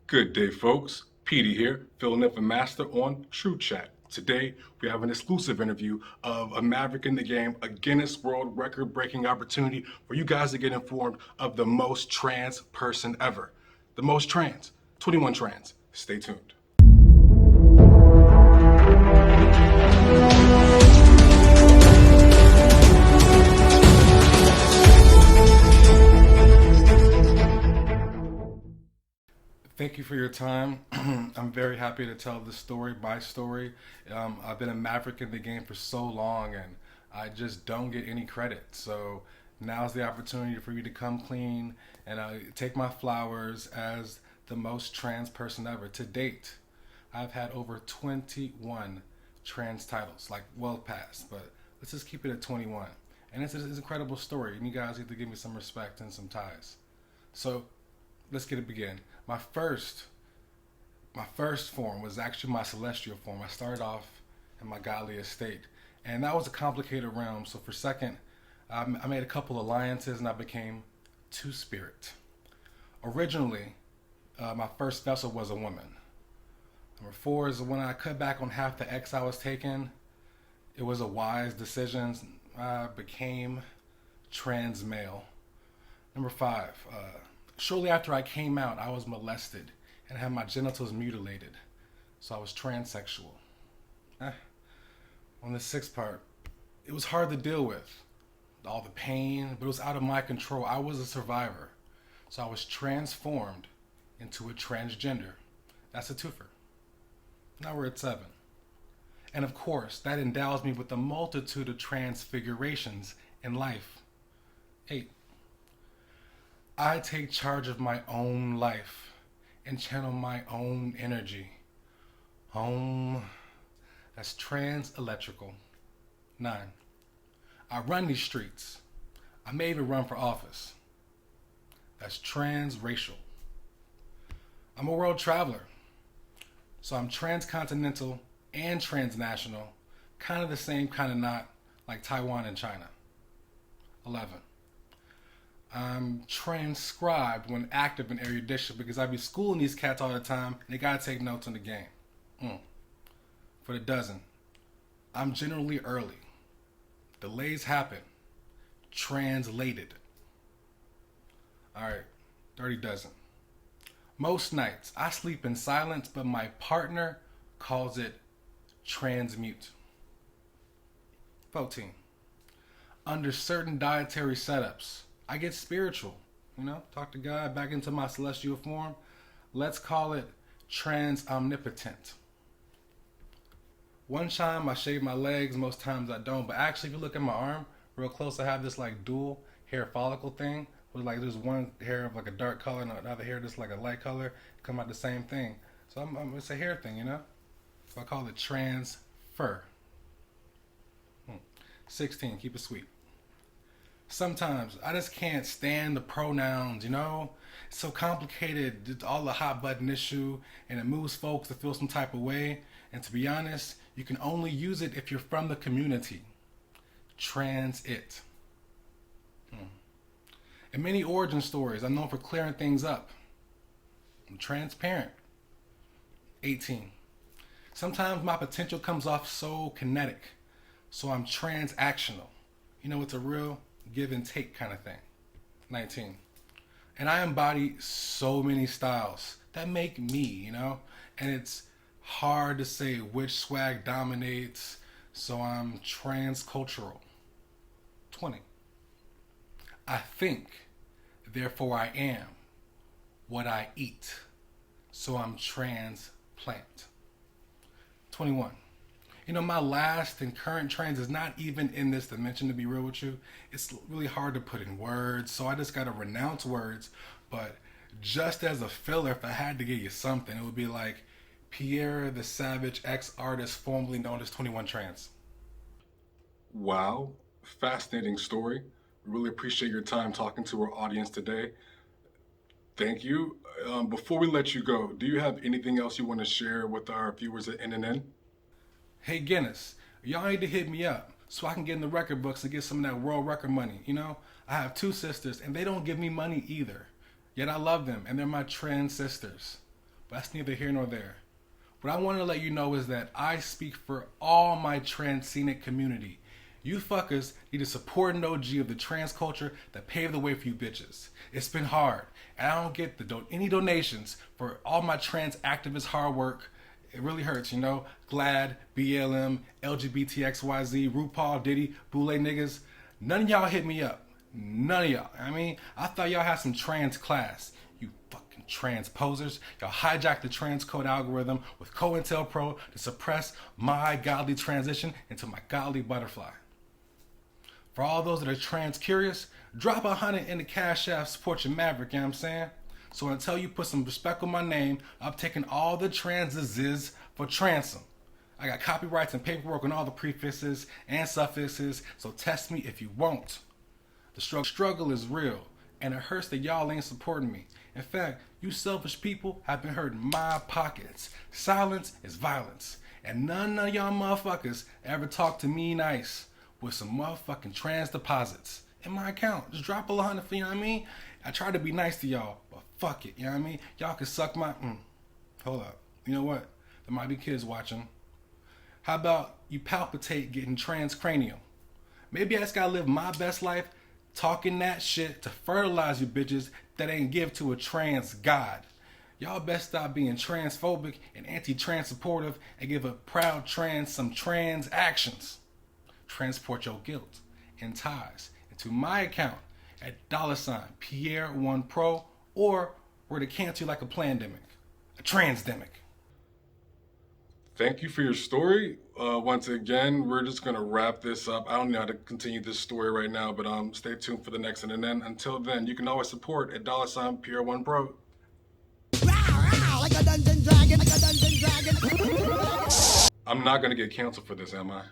Good day, folks. Petey here, filling in for Master on True Chat. Today, we have an exclusive interview of a maverick in the game, a Guinness World Record breaking opportunity for you guys to get informed of the most trans person ever. The most trans, 21 trans. Stay tuned. Thank you for your time. I'm very happy to tell this story, my story. I've been a maverick in the game for so long and I just don't get any credit. So now's the opportunity for you to come clean and take my flowers as the most trans person ever. To date, I've had over 21 trans titles, like well past, but let's just keep it at 21. And it's an incredible story, and you guys need to give me some respect and some ties. So let's get it begin. My first form was actually my celestial form. I started off in my godly estate, and that was a complicated realm. So for second, I made a couple alliances, and I became two spirit. Originally, my first vessel was a woman. Number four is when I cut back on half the X I was taking. It was a wise decision. I became trans male. Number five, shortly after I came out, I was molested and had my genitals mutilated. So I was transsexual. On the sixth part, it was hard to deal with. All the pain, but it was out of my control. I was a survivor. So I was transformed into a transgender. That's a twofer. Now we're at seven. And of course, that endows me with a multitude of transfigurations in life. Eight. I take charge of my own life and channel my own energy. That's trans electrical. 9. I run these streets. I may even run for office. That's transracial. I'm a world traveler. So I'm transcontinental and transnational. Kind of the same, kind of not, like Taiwan and China. 11. I'm transcribed when active in erudition because I be schooling these cats all the time and they gotta take notes on the game. For the dozen, I'm generally early. Delays happen. Translated. Alright, 30 dozen. Most nights I sleep in silence, but my partner calls it transmute. 14. Under certain dietary setups, I get spiritual, talk to God back into my celestial form. Let's call it trans omnipotent. One time I shave my legs, most times I don't, but actually if you look at my arm real close, I have this like dual hair follicle thing with like there's one hair of like a dark color and another hair that's like a light color, come out the same thing. So it's a hair thing, So I call it trans fur. 16, keep it sweet. Sometimes I just can't stand the pronouns, It's so complicated, it's all a hot button issue, and it moves folks to feel some type of way. And to be honest, you can only use it if you're from the community. Trans it. In many origin stories, I'm known for clearing things up. I'm transparent. 18. Sometimes my potential comes off so kinetic, so I'm transactional. It's a real give and take kind of thing. 19. And I embody so many styles that make me, and it's hard to say which swag dominates, so I'm transcultural. 20. I think, therefore I am what I eat, so I'm transplant. 21. My last and current trans is not even in this dimension, to be real with you. It's really hard to put in words, so I just gotta renounce words. But just as a filler, if I had to give you something, it would be like Pierre the Savage, ex-artist formerly known as 21 Trans. Wow, fascinating story. Really appreciate your time talking to our audience today. Thank you. Before we let you go, do you have anything else you want to share with our viewers at NNN? Hey Guinness, y'all need to hit me up so I can get in the record books and get some of that world record money. I have two sisters and they don't give me money either. Yet I love them and they're my trans sisters. But that's neither here nor there. What I want to let you know is that I speak for all my transcenic community. You fuckers need to support an OG of the trans culture that paved the way for you bitches. It's been hard, and I don't get any donations for all my trans activist hard work. It really hurts, you know? GLAD, BLM, LGBTXYZ, RuPaul, Diddy, Boule niggas. None of y'all hit me up. None of y'all. I mean, I thought y'all had some trans class. You fucking transposers. Y'all hijacked the trans code algorithm with COINTELPRO to suppress my godly transition into my godly butterfly. For all those that are trans curious, drop $100 in the Cash App, support your maverick, you know what I'm saying? So until you put some respect on my name, I'm taking all the transes for transom. I got copyrights and paperwork on all the prefixes and suffixes, so test me if you won't. The struggle is real, and it hurts that y'all ain't supporting me. In fact, you selfish people have been hurting my pockets. Silence is violence, and none of y'all motherfuckers ever talk to me nice with some motherfucking trans deposits in my account. Just drop $100, you know what I mean? I try to be nice to y'all, but fuck it, you know what I mean? Y'all can suck my... Hold up. You know what? There might be kids watching. How about you palpitate getting transcranial? Maybe I just gotta live my best life talking that shit to fertilize you bitches that ain't give to a trans god. Y'all best stop being transphobic and anti-trans supportive and give a proud trans some trans actions. Transport your guilt and ties into my account at $Pierre1Pro, or we're to cancel like a plandemic, a transdemic. Thank you for your story. Once again, we're just gonna wrap this up. I don't know how to continue this story right now, but stay tuned for the next one. And then until then, you can always support at $Pierre1Pro. Like a dungeon dragon, like a dungeon dragon. I'm not gonna get canceled for this, am I?